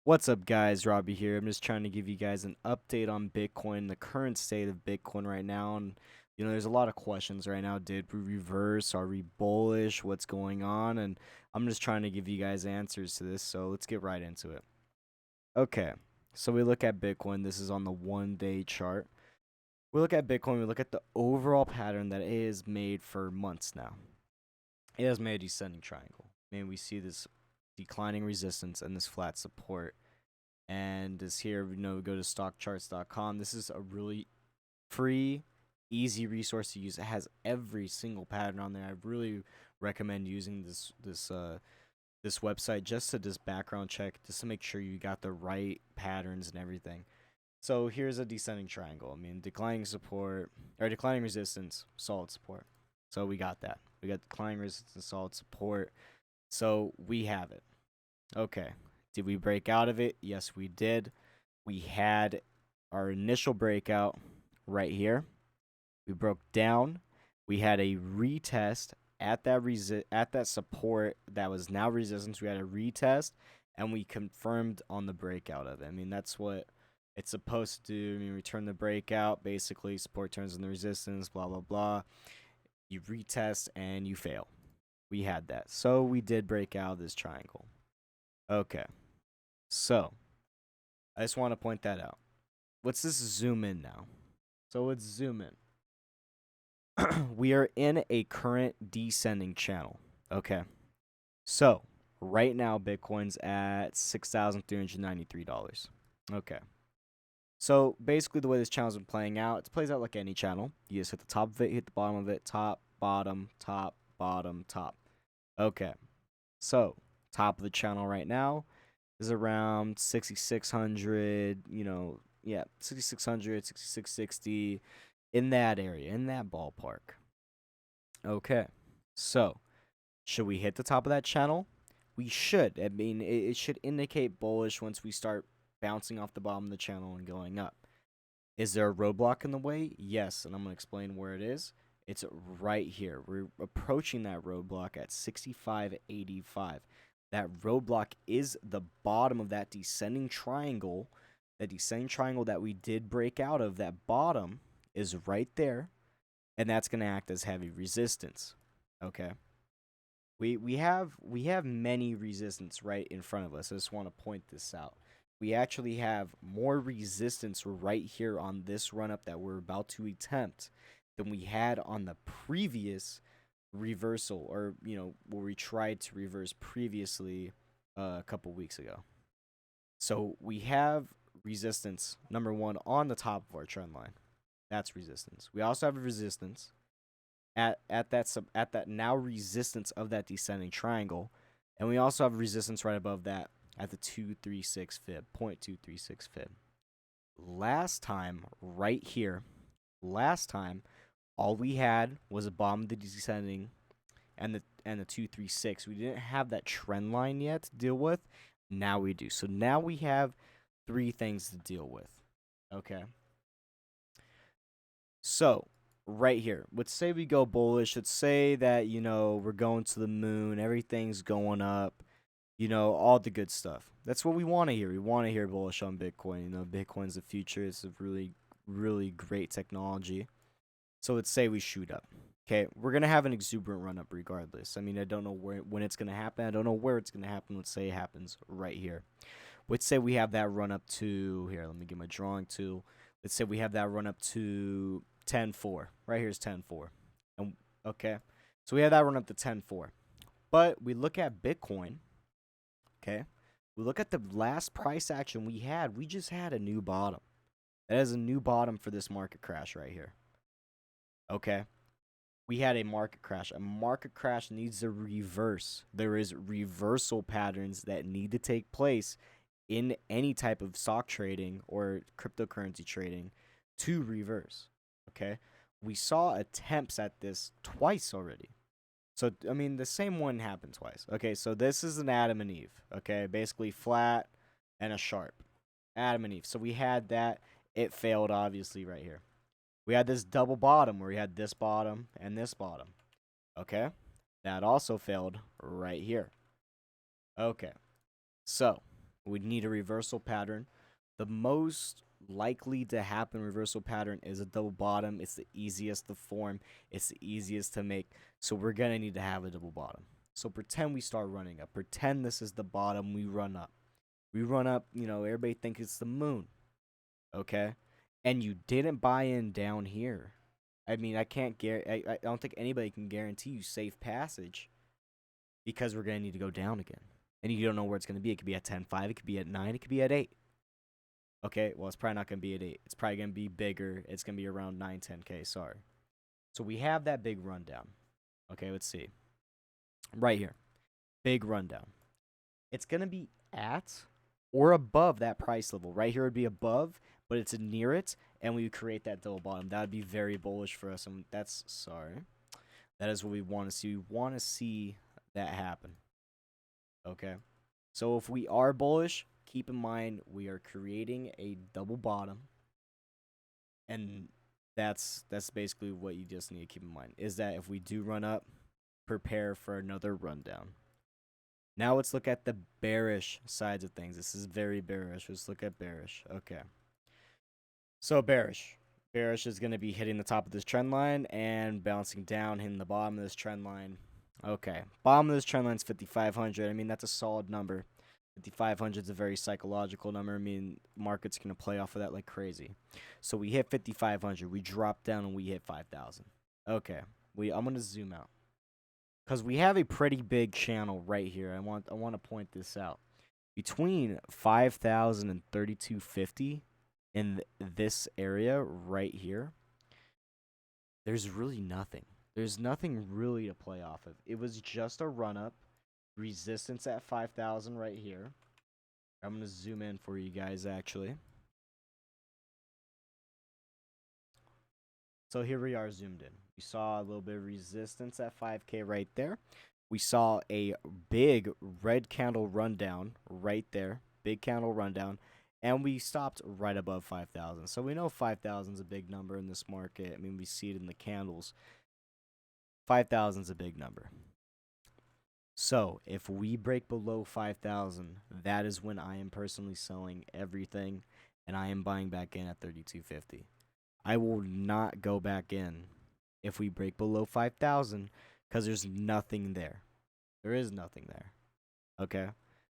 What's up, guys? Robbie here. I'm just trying to give you guys an update on Bitcoin, the current state of Bitcoin right now. And, there's a lot of questions right now. Did we reverse? Are we bullish? What's going on? And I'm just trying to give you guys answers to this. So let's get right into it. Okay. So we look at Bitcoin. This is on the 1-day chart. We look at Bitcoin. We look at the overall pattern that it has made for months now. It has made a descending triangle. We see this declining resistance and this flat support. And this here, we go to stockcharts.com. This is a really free, easy resource to use. It has every single pattern on there. I really recommend using this website just to just background check, just to make sure you got the right patterns and everything. So here's a descending triangle. Declining support or declining resistance, solid support. So we got that. We got declining resistance, solid support. So we have it. Okay. Did we break out of it? Yes, we did. We had our initial breakout right here. We broke down. We had a retest at that support that was now resistance. We had a retest, and we confirmed on the breakout of it. That's what it's supposed to do. Return the breakout. Basically, support turns into resistance, blah, blah, blah. You retest, and you fail. We had that. So we did break out of this triangle. Okay. So, I just want to point that out. Let's just zoom in now. So let's zoom in. We are in a current descending channel. Okay. So, right now, Bitcoin's at $6,393. Okay. So, basically, the way this channel's been playing out, it plays out like any channel. You just hit the top of it, hit the bottom of it, top, bottom, top, bottom, top. Okay. So, top of the channel right now is around 6,600, 6,600, 6,660, in that area, in that ballpark. Okay, so should we hit the top of that channel? We should. It should indicate bullish once we start bouncing off the bottom of the channel and going up. Is there a roadblock in the way? Yes, and I'm going to explain where it is. It's right here. We're approaching that roadblock at 65.85. That roadblock is the bottom of that descending triangle. That descending triangle that we did break out of, that bottom is right there, and that's going to act as heavy resistance. Okay. We have many resistance right in front of us. I just want to point this out. We actually have more resistance right here on this run up that we're about to attempt than we had on the previous reversal, or where we tried to reverse previously a couple weeks ago. So we have resistance number one on the top of our trend line. That's resistance. We also have a resistance at that now resistance of that descending triangle, and we also have resistance right above that at the 236 fib, 0.236 fib. Last time, right here, all we had was a bottom of the descending and the 236. We didn't have that trend line yet to deal with. Now we do. So now we have three things to deal with. Okay. So right here, let's say we go bullish. Let's say that we're going to the moon. Everything's going up. All the good stuff. That's what we want to hear. We want to hear bullish on Bitcoin. Bitcoin's the future. It's a really, really great technology. So let's say we shoot up. Okay, we're going to have an exuberant run up regardless. I don't know when it's going to happen. I don't know where it's going to happen. Let's say it happens right here. Let's say we have that run up to, here, let me get my drawing tool. Let's say we have that run up to 10.4. Right here is 10.4. And okay, so we have that run up to 10.4. But we look at Bitcoin. Okay, we look at the last price action we had. We just had a new bottom. That is a new bottom for this market crash right here. Okay, we had a market crash. A market crash needs to reverse. There is reversal patterns that need to take place in any type of stock trading or cryptocurrency trading to reverse. Okay, we saw attempts at this twice already. So, the same one happened twice. Okay, so this is an Adam and Eve. Okay, basically flat and a sharp. Adam and Eve. So we had that. It failed, obviously, right here. We had this double bottom where we had this bottom and this bottom. Okay, that also failed right here. Okay, so We need a reversal pattern. The most likely to happen reversal pattern is a double bottom. It's the easiest to form. It's the easiest to make. So we're going to need to have a double bottom. So pretend we start running up. Pretend this is the bottom. We run up. We run up, everybody thinks it's the moon. Okay? And you didn't buy in down here. I mean, I don't think anybody can guarantee you safe passage because we're going to need to go down again. And you don't know where it's going to be. It could be at 10.5. It could be at 9. It could be at 8. Okay, well, it's probably not going to be at 8. It's probably going to be bigger. It's going to be around 9, 10K, sorry. So we have that big rundown. Okay, let's see. Right here. Big rundown. It's going to be at or above that price level. Right here would be above, but it's near it, and we would create that double bottom. That would be very bullish for us, and that is what we want to see. We want to see that happen. Okay, so if we are bullish, keep in mind we are creating a double bottom, and that's basically what you just need to keep in mind, is that if we do run up, prepare for another rundown. Now let's look at the bearish sides of things. This is very bearish. Let's look at bearish. Okay. So bearish. Bearish is going to be hitting the top of this trend line and bouncing down, hitting the bottom of this trend line. Okay. Bottom of this trend line is 5,500. I mean, that's a solid number. 5,500 is a very psychological number. I mean, market's going to play off of that like crazy. So we hit 5,500. We drop down and we hit 5,000. Okay. I'm going to zoom out, because we have a pretty big channel right here. I want to point this out. Between 5,000 and 3,250 in this area right here, there's really nothing. There's nothing really to play off of. It was just a run-up. Resistance at 5,000 right here. I'm going to zoom in for you guys, actually. So here we are zoomed in. We saw a little bit of resistance at 5K right there. We saw a big red candle rundown right there. Big candle rundown. And we stopped right above 5,000. So we know 5,000 is a big number in this market. I mean, we see it in the candles. 5,000 is a big number. So if we break below 5,000, that is when I am personally selling everything, and I am buying back in at 3,250. I will not go back in if we break below 5,000, because there's nothing there. There is nothing there. Okay?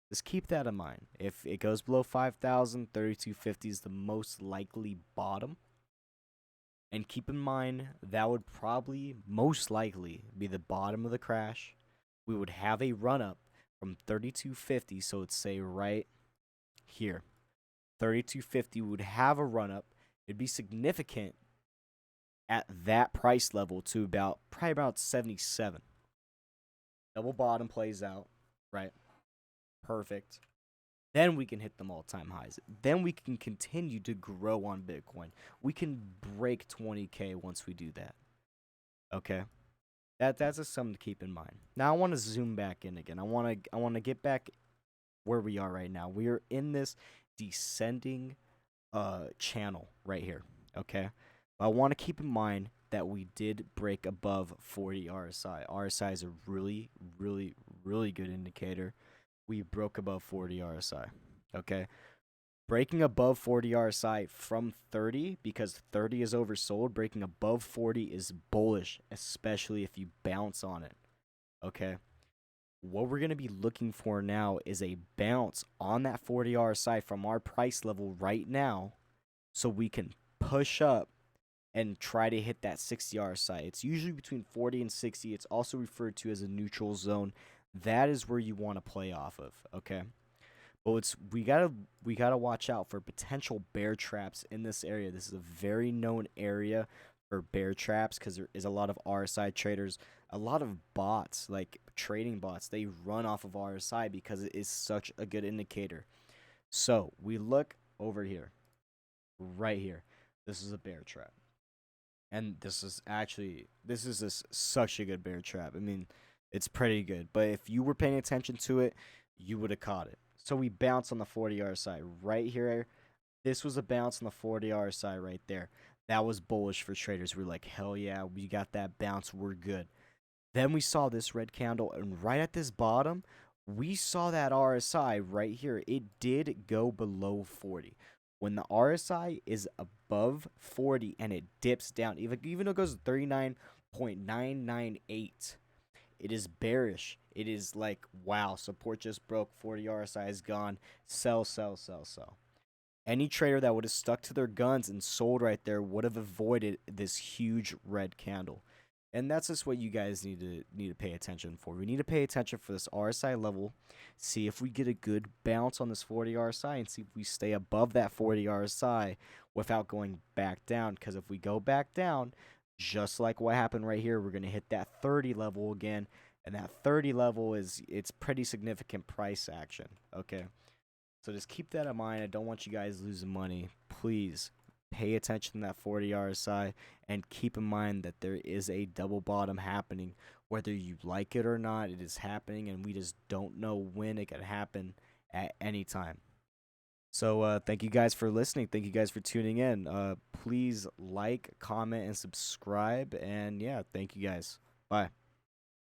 Just keep that in mind. If it goes below 5,000, 3,250 is the most likely bottom. And keep in mind, that would probably most likely be the bottom of the crash. We would have a run up from 3,250, so let's say right here. 3,250 would have a run up. It'd be significant at that price level to probably about 77. Double bottom plays out, right? Perfect. Then we can hit them all-time highs. Then we can continue to grow on Bitcoin. We can break 20K once we do that. Okay? That's just something to keep in mind. Now I want to zoom back in again. I want to get back where we are right now. We are in this descending channel right here. Okay? But I want to keep in mind that we did break above 40 RSI. RSI is a really, really, really good indicator. We broke above 40 RSI. Okay? Breaking above 40 RSI from 30, because 30 is oversold, breaking above 40 is bullish, especially if you bounce on it. Okay? What we're going to be looking for now is a bounce on that 40 RSI from our price level right now, so we can push up and try to hit that 60 RSI. It's usually between 40 and 60. It's also referred to as a neutral zone. That is where you want to play off of, okay? But we gotta watch out for potential bear traps in this area. This is a very known area for bear traps because there is a lot of RSI traders, a lot of bots, like trading bots. They run off of RSI because it is such a good indicator. So we look over here, right here. This is a bear trap, and this is such a good bear trap. I mean, it's pretty good. But if you were paying attention to it, you would have caught it. So we bounce on the 40 RSI right here. This was a bounce on the 40 RSI right there. That was bullish for traders. We're like, hell yeah, we got that bounce. We're good. Then we saw this red candle, and right at this bottom we saw that RSI right here. It did go below 40. When the RSI is above 40 and it dips down, even though it goes 39.998, it is bearish. It is like, wow, support just broke, 40 RSI is gone. Sell, sell, sell, sell. Any trader that would have stuck to their guns and sold right there would have avoided this huge red candle. And that's just what you guys need to pay attention for. We need to pay attention for this RSI level, see if we get a good bounce on this 40 RSI, and see if we stay above that 40 RSI without going back down. Because if we go back down, just like what happened right here, we're going to hit that 30 level again, and that 30 level it's pretty significant price action. Okay, so just keep that in mind. I don't want you guys losing money. Please pay attention to that 40 RSI and keep in mind that there is a double bottom happening. Whether you like it or not, it is happening, and we just don't know when it could happen at any time. So thank you guys for listening. Thank you guys for tuning in. Please like, comment, and subscribe. And yeah, thank you guys. Bye.